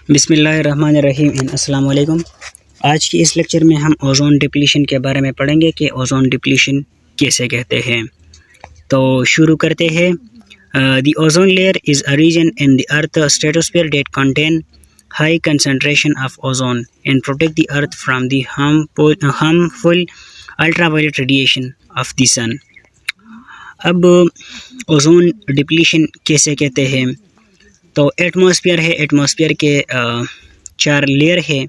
बिस्मिल्लाहिर्रहमानिर्रहीम अस्सलाम वालेकुम। आज की इस लेक्चर में हम ओजोन डिप्लीशन के बारे में पढ़ेंगे कि ओजोन डिप्लीशन कैसे कहते हैं। तो शुरू करते हैं। The ozone layer is a region in the earth stratosphere that contain high concentration of ozone and protect the earth from the harmful ultraviolet radiation of the sun. अब ओजोन डिप्लीशन कैसे कहते हैं। तो एटमॉस्फेयर है, atmosphere के 4 layer है।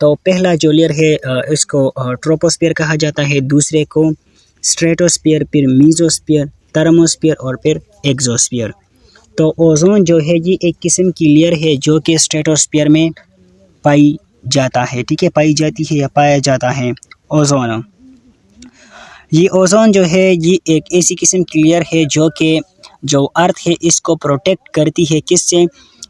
तो पहला जो लेयर है इसको ट्रोपोस्फेयर कहा जाता है, दूसरे को स्ट्रेटोस्फेयर, फिर मीजोस्फेयर, थर्मोस्फेयर और फिर एक्सोस्फेयर। तो ओजोन जो है ये एक किस्म की लेयर है जो कि स्ट्रेटोस्फेयर में पाई जाता है, ठीक है, पाई जाती है या पाया जाता है ओजोन। ये ओजोन जो है ये एक ऐसी किस्म की लेयर है जो कि जो अर्थ है इसको प्रोटेक्ट करती है, किससे,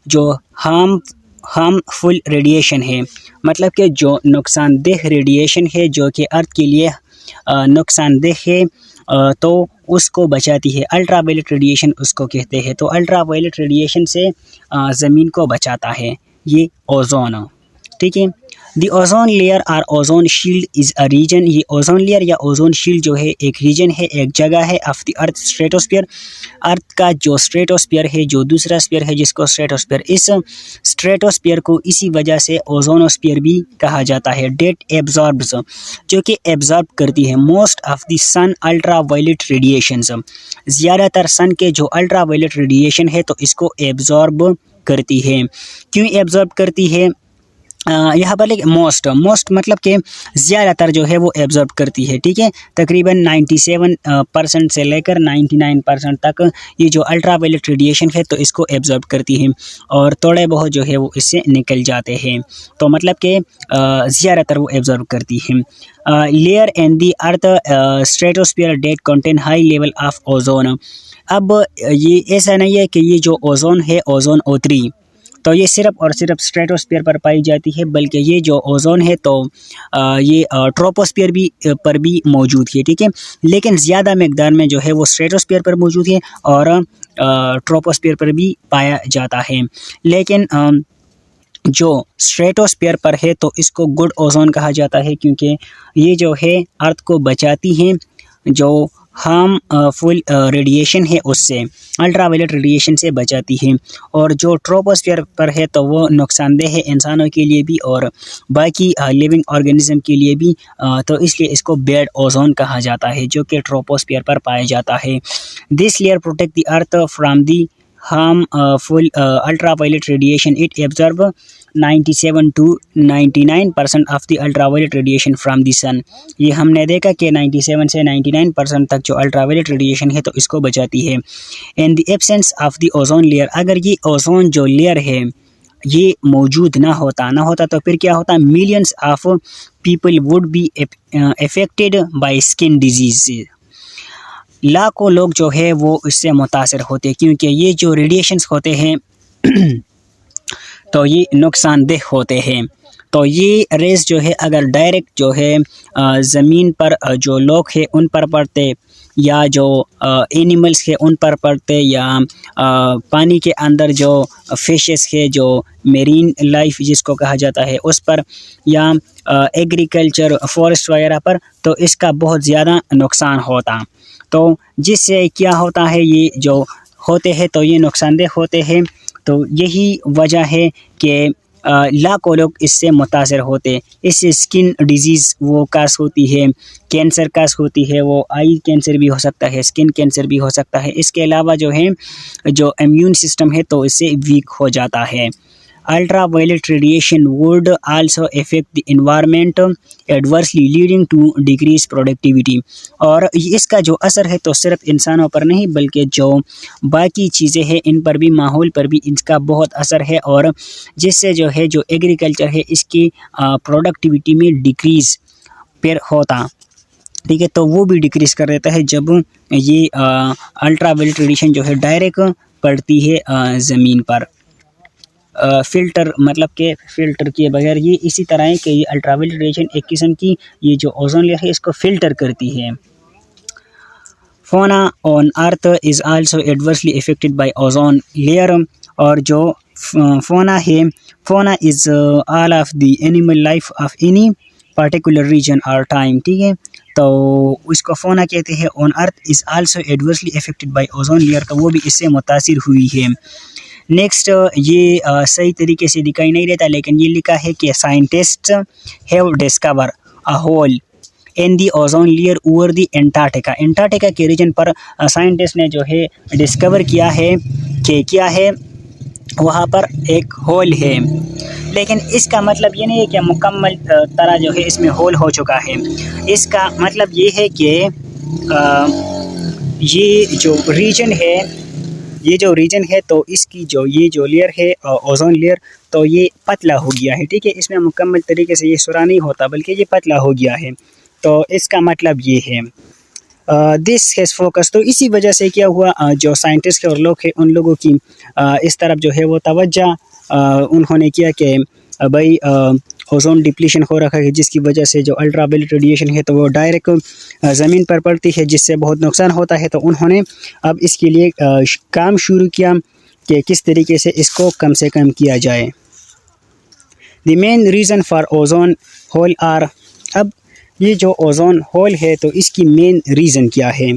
जो हार्मफुल रेडिएशन है, मतलब कि जो नुकसानदेह रेडिएशन है जो कि अर्थ के लिए नुकसानदेह है, तो उसको बचाती है। अल्ट्रावायलेट रेडिएशन उसको कहते हैं। तो अल्ट्रावायलेट रेडिएशन से ज़मीन को बचाता है ये ओजोन, ठीक है। दी ओजोन लेयर और ozone shield is a region. ये ओजोन लेयर या ओजोन शील्ड जो है एक रीजन है, एक जगह है of the earth stratosphere. Earth का जो स्ट्रेटोस्फीयर है, जो दूसरा स्फीयर है जिसको स्ट्रेटोस्फीयर, इस स्ट्रेटोस्फीयर को इसी वजह से ओजोनोस्फीयर भी कहा जाता है। डेट एब्जॉर्ब्स, जो कि एब्जॉर्ब करती है most of the sun ultraviolet radiations. ज़्यादातर सन के जो अल्ट्रावायलेट रेडिएशन है तो इसको एब्जॉर्ब करती है। क्यों एब्जॉर्ब करती है? यहाँ पर लिख मोस्ट मतलब कि ज़्यादातर जो है वो एब्जॉर्ब करती है, ठीक है। तकरीबन 97% से लेकर 99% तक ये जो अल्ट्रावायलेट रेडिएशन है तो इसको एब्जॉर्ब करती है और थोड़े बहुत जो है वो इससे निकल जाते हैं। तो मतलब कि ज़्यादातर वो एब्जॉर्ब करती है। Layer and the earth stratosphere that contain high level of ozone. अब ये ऐसा नहीं है कि ये जो ओजोन है, ओजोन O3, तो ये सिर्फ और सिर्फ स्ट्रेटोस्फीयर पर पाई जाती है, बल्कि ये जो ओजोन है तो ये ट्रोपोस्फीयर भी पर भी मौजूद है, ठीक है। लेकिन ज़्यादा मकदार में जो है वो स्ट्रेटोस्फीयर पर मौजूद है और ट्रोपोस्फीयर पर भी पाया जाता है। लेकिन जो स्ट्रेटोस्फीयर पर है तो इसको गुड ओजोन कहा जाता है, क्योंकि ये जो है अर्थ को बचाती है जो हार्मफुल रेडिएशन है उससे, अल्ट्रावायलेट रेडिएशन से बचाती है। और जो ट्रोपोस्फीयर पर है तो वो नुकसानदेह है इंसानों के लिए भी और बाकी लिविंग ऑर्गेनिज्म के लिए भी, तो इसलिए इसको बैड ओजोन कहा जाता है जो कि ट्रोपोस्फीयर पर पाया जाता है। This layer protect the earth from the harmful ultraviolet radiation. It absorbs 97 to 99% of the ultraviolet radiation from the sun. ये हमने देखा कि 97 से 99% तक जो अल्ट्रावायलेट रेडिएशन है तो इसको बचाती है। In the absence of the ozone layer, अगर ये ओजोन जो लेयर है ये मौजूद ना होता तो फिर क्या होता? Millions of people would be affected by skin disease. लाखों लोग जो है वो इससे मुतासर होते, क्योंकि ये जो रेडिएशंस होते हैं तो ये नुकसानदेह होते हैं। तो ये रेस जो है अगर डायरेक्ट जो है ज़मीन पर जो लोग हैं उन पर पड़ते, या जो एनिमल्स है उन पर पड़ते, या पानी के अंदर जो फिशेस है, जो मेरीन लाइफ जिसको कहा जाता है उस पर, या एग्रीकल्चर फॉरेस्ट वगैरह पर, तो इसका बहुत ज़्यादा नुकसान होता। तो जिससे क्या होता है, ये जो होते हैं तो ये नुकसानदेह होते हैं। तो यही वजह है कि लाखों लोग इससे मुतासर होते। इससे स्किन डिजीज़ वो कास होती है, कैंसर कास होती है, वो आई कैंसर भी हो सकता है, स्किन कैंसर भी हो सकता है। इसके अलावा जो है जो इम्यून सिस्टम है तो इससे वीक हो जाता है। Ultraviolet radiation would also affect the environment adversely, leading to decreased productivity. और इसका जो असर है तो सिर्फ इंसानों पर नहीं बल्कि जो बाकी चीज़ें हैं इन पर भी, माहौल पर भी इसका बहुत असर है, और जिससे जो है जो एग्रीकल्चर है इसकी प्रोडक्टिविटी में डिक्रीज़ फिर होता, ठीक है। तो वो भी डिक्रीज़ कर देता है जब ये अल्ट्रावायलेट रेडिएशन जो है डायरेक्ट पड़ती है ज़मीन पर। फ़िल्टर मतलब कि फ़िल्टर किए बगैर, ये इसी तरह है कि ये अल्ट्रावायलेट रेडिएशन एक किस्म की ये जो ओजोन लेयर है इसको फ़िल्टर करती है। Fauna on Earth is also adversely affected by ozone layer. और जो फोना है, fauna is all of the animal life of any particular region और टाइम, ठीक है। तो उसको फोना कहते हैं। On earth is also adversely affected by ozone layer, तो वो भी इससे मुतासिर हुई है। नेक्स्ट ये सही तरीके से दिखाई नहीं देता, लेकिन ये लिखा है कि scientist have discover a hole in the ozone layer over the Antarctica. Antarctica के रीजन पर साइंटिस्ट ने जो है डिस्कवर किया है कि क्या है, वहाँ पर एक होल है। लेकिन इसका मतलब ये नहीं है कि मुकम्मल तरह जो है इसमें होल हो चुका है। इसका मतलब ये है कि ये जो रीजन है तो इसकी जो ये जो लेयर है ओजोन लेयर, तो ये पतला हो गया है, ठीक है। इसमें मुकम्मल तरीके से ये सुरा नहीं होता, बल्कि ये पतला हो गया है। तो इसका मतलब ये है दिस हैज़ फोकस। तो इसी वजह से क्या हुआ, जो साइंटिस्ट के और लोग हैं उन लोगों की इस तरफ जो है वो तवज्जो उन्होंने किया कि भाई ओजोन डिप्लीशन हो रखा है, जिसकी वजह से जो अल्ट्रावायलेट रेडिएशन है तो वो डायरेक्ट ज़मीन पर पड़ती है, जिससे बहुत नुकसान होता है। तो उन्होंने अब इसके लिए काम शुरू किया कि किस तरीके से इसको कम से कम किया जाए। The main reason for ozone hole are, अब ये जो ओजोन होल है तो इसकी मेन रीज़न क्या है।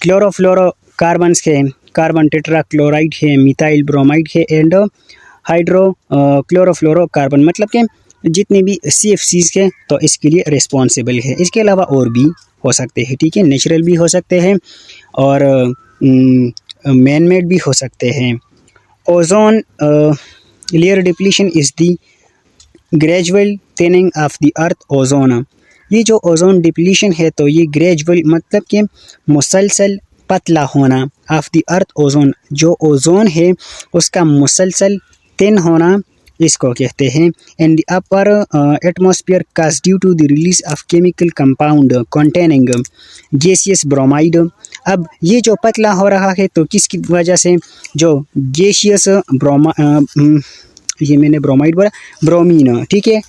क्लोरोफ्लोरोकार्बन्स है, कार्बन टेट्राक्लोराइड है, मिथाइल ब्रोमाइड है एंड हाइड्रो क्लोरोफ्लोरोकार्बन, मतलब कि जितने भी CFCs हैं तो इसके लिए रिस्पॉन्सिबल है। इसके अलावा और भी हो सकते हैं, ठीक है, नेचुरल भी हो सकते हैं और मैन मेड भी हो सकते हैं। Ozone layer depletion is the gradual thinning of the earth ozone. ये जो ओजोन डिप्लीशन है तो ये ग्रेजुअल मतलब कि मुसलसल पतला होना ऑफ द अर्थ ओजोन, जो ओजोन है उसका मुसलसल थिन होना इसको कहते हैं। In the upper atmosphere cause due to the release of chemical compound containing gaseous bromide. अब ये जो पतला हो रहा है तो किसकी वजह से, जो गैसियस ये मैंने ब्रोमाइड बोला, ब्रोमीन, ठीक है,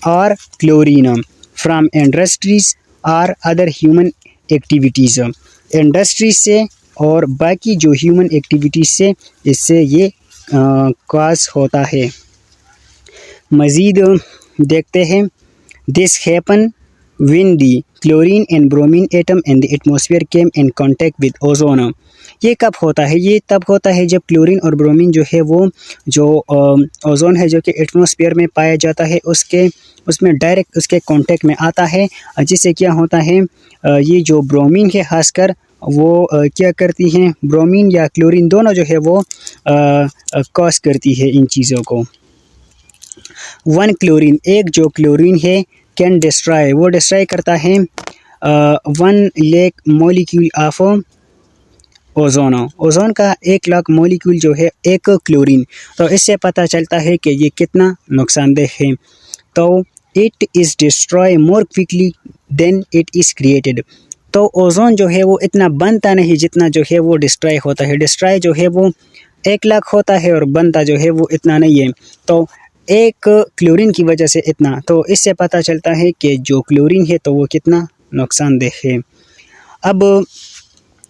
और क्लोरीन फ्रॉम इंडस्ट्रीज और अदर ह्यूमन एक्टिविटीज़। इंडस्ट्रीज से और बाकी जो ह्यूमन एक्टिविटीज़ से इससे ये कॉज होता है। मज़ीद देखते हैं, this happen when the chlorine and bromine atom in the atmosphere came in contact with ozone. ये कब होता है, ये तब होता है जब क्लोरीन और ब्रोमीन जो है वो जो ओजोन है जो कि एटमॉस्फेयर में पाया जाता है उसमें डायरेक्ट उसके कांटेक्ट में आता है, जिससे क्या होता है ये जो ब्रोमीन है खासकर वो क्या करती हैं, ब्रोमीन या क्लोरीन दोनों जो है वो कॉज करती है इन चीज़ों को। वन क्लोरीन, एक जो क्लोरीन है, कैन डिस्ट्रॉय, वो डिस्ट्रॉय करता है 1 lakh molecule of ozone. Ozone का 1 लाख मॉलिक्यूल जो है एक क्लोरीन। तो इससे पता चलता है कि ये कितना नुकसानदेह है। तो it is destroy more quickly than it is created. तो ओजोन जो है वो इतना बनता नहीं जितना जो है वो डिस्ट्रॉय होता है। डिस्ट्रॉय जो है वो 1 लाख होता है और बनता जो है वो इतना नहीं है। तो एक क्लोरीन की वजह से इतना, तो इससे पता चलता है कि जो क्लोरीन है तो वो कितना नुकसानदेह है। अब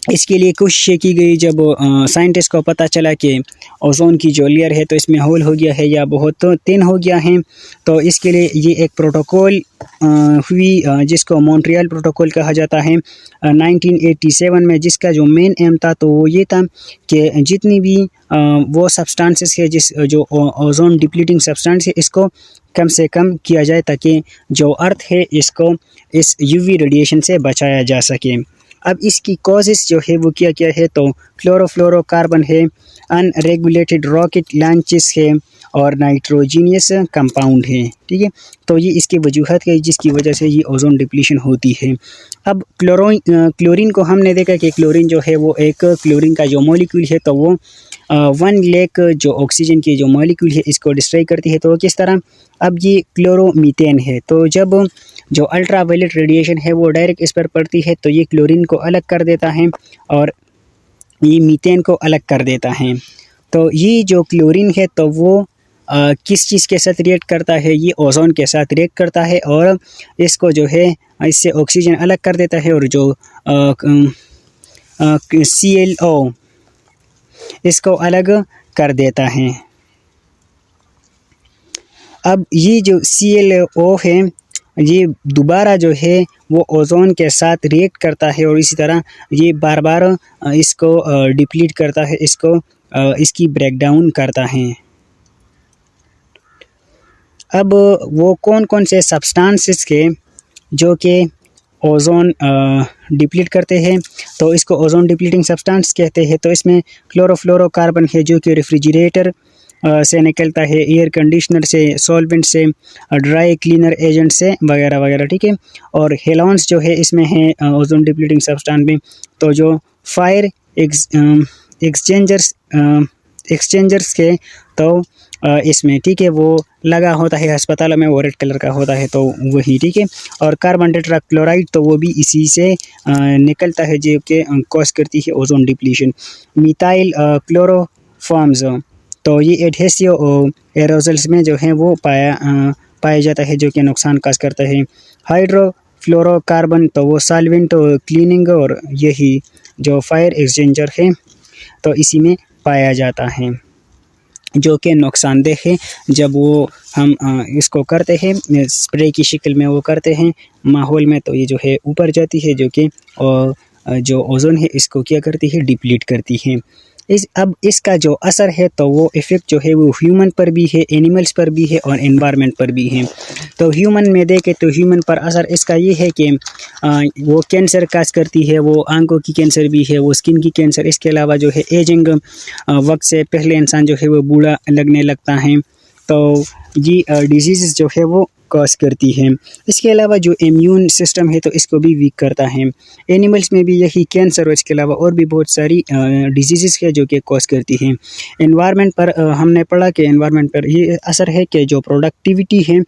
इसके लिए कोशिश की गई, जब साइंटिस्ट को पता चला कि ओजोन की जो लेयर है तो इसमें होल हो गया है या बहुत थिन हो गया है, तो इसके लिए ये एक प्रोटोकॉल हुई जिसको मॉन्ट्रियल प्रोटोकॉल कहा जाता है 1987 में, जिसका जो मेन एम था तो वो ये था कि जितनी भी वो सब्सटेंसेस है जो ओजोन डिप्लीटिंग सब्सटेंस है इसको कम से कम किया जाए ताकि जो अर्थ है इसको इस UV रेडिएशन से बचाया जा सके। अब इसकी कॉजेस जो है वो क्या क्या है, तो क्लोरोफ्लोरोकार्बन है, अनरेगुलेटेड रॉकेट लॉन्चेस है और नाइट्रोजीनियस कंपाउंड है, ठीक है। तो ये इसकी वजूहत है जिसकी वजह से ये ओजोन डिप्लीशन होती है। अब क्लोरीन को हमने देखा कि क्लोरीन जो है वो एक क्लोरीन का जो मॉलिक्यूल है तो वो 1 लाख जो ऑक्सीजन की जो मॉलिक्यूल है इसको डिस्ट्रॉय करती है। तो वो किस तरह, अब ये क्लोरोमीथेन है, तो जब जो अल्ट्रावायलेट रेडिएशन है वो डायरेक्ट इस पर पड़ती है तो ये क्लोरीन को अलग कर देता है और ये मीथेन को अलग कर देता है। तो ये जो क्लोरीन है तो वो किस चीज़ के साथ रिएक्ट करता है, ये ओजोन के साथ रिएक्ट करता है और इसको जो है इससे ऑक्सीजन अलग कर देता है और जो ClO इसको अलग कर देता है। अब ये जो ClO है ये दोबारा जो है वो ओजोन के साथ रिएक्ट करता है और इसी तरह ये बार बार इसको डिप्लीट करता है, इसको इसकी ब्रेकडाउन करता है। अब वो कौन कौन से सब्सटेंसेस के जो कि ओजोन डिप्लीट करते हैं, तो इसको ओजोन डिप्लीटिंग सब्सटेंस कहते हैं। तो इसमें क्लोरोफ्लोरोकार्बन है जो कि रेफ्रिजरेटर से निकलता है, एयर कंडीशनर से, सॉल्वेंट से, ड्राई क्लीनर एजेंट से वगैरह वगैरह, ठीक है। और हेलोन्स जो है इसमें है ओजोन डिप्लीटिंग सब्सटेंस में। तो जो फायर एक्सचेंजर्स के तो इसमें, ठीक है, वो लगा होता है अस्पतालों में, वो रेड कलर का होता है, तो वही, ठीक है। और कार्बन टेट्राक्लोराइड तो वो भी इसी से निकलता है जो कि कॉज करती है ओजोन डिप्लीशन। मिथाइल क्लोरोफॉर्म्स तो ये एडहेसिव एरोजल्स में जो है वो पाया जाता है जो कि नुकसान काज करता है। हाइड्रोफ्लोरोकार्बन तो वो सॉल्वेंट क्लीनिंग और यही जो फायर एक्सचेंजर है तो इसी में पाया जाता है जो कि नुकसानदेह है। जब वो हम इसको करते हैं स्प्रे की शक्ल में वो करते हैं माहौल में, तो ये जो है ऊपर जाती है जो कि जो ओजोन है इसको क्या करती है, डिप्लीट करती है। अब इसका जो असर है तो वो इफ़ेक्ट जो है वो ह्यूमन पर भी है, एनिमल्स पर भी है और एनवायरनमेंट पर भी है। तो ह्यूमन में देखें तो ह्यूमन पर असर इसका ये है कि वो कैंसर काज करती है, वो आंखों की कैंसर भी है, वो स्किन की कैंसर। इसके अलावा जो है एजिंग वक्त से पहले इंसान जो है वो बूढ़ा लगने लगता है, तो ये डिजीज़ जो है वो कॉज करती है। इसके अलावा जो इम्यून सिस्टम है तो इसको भी वीक करता है। एनिमल्स में भी यही कैंसर और इसके अलावा और भी बहुत सारी डिजीज़ है जो कि कॉज करती हैं। एनवायरनमेंट पर हमने पढ़ा कि एनवायरनमेंट पर ये असर है कि जो प्रोडक्टिविटी है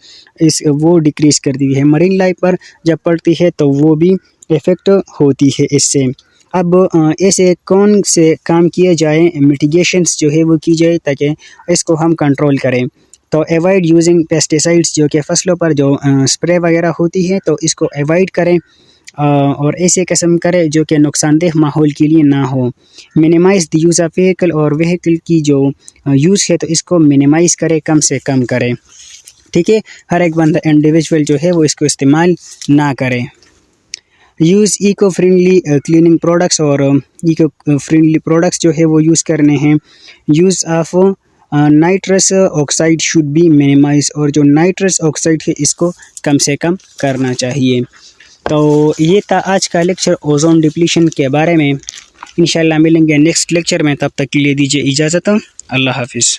वो डिक्रीज़ करती है। मरीन लाइफ पर जब पड़ती है तो वो भी इफ़ेक्ट होती है इससे। अब ऐसे कौन से काम किए जाए, मिटिगेशंस जो है वो की जाए ताकि इसको हम कंट्रोल करें। तो अवॉइड यूजिंग पेस्टिसाइड्स जो कि फसलों पर जो स्प्रे वगैरह होती है तो इसको अवॉइड करें और ऐसे किस्म करें जो कि नुकसानदेह माहौल के लिए ना हो। Minimise the use of vehicle और व्हीकल की जो यूज़ है तो इसको मिनिमाइज़ करें, कम से कम करें, ठीक है। हर एक बंदा इंडिविजुअल जो है वो इसको इस्तेमाल ना करे। Use eco friendly cleaning products और इको फ्रेंडली प्रोडक्ट्स जो है वो यूज़ करने हैं। Use of nitrous oxide should be minimise और जो नाइट्रस ऑक्साइड है इसको कम से कम करना चाहिए। तो ये था आज का लेक्चर ओजोन डिप्लीशन के बारे में। इंशाल्लाह मिलेंगे नेक्स्ट लेक्चर में, तब तक के लिए दीजिए इजाज़त। अल्लाह हाफिज़।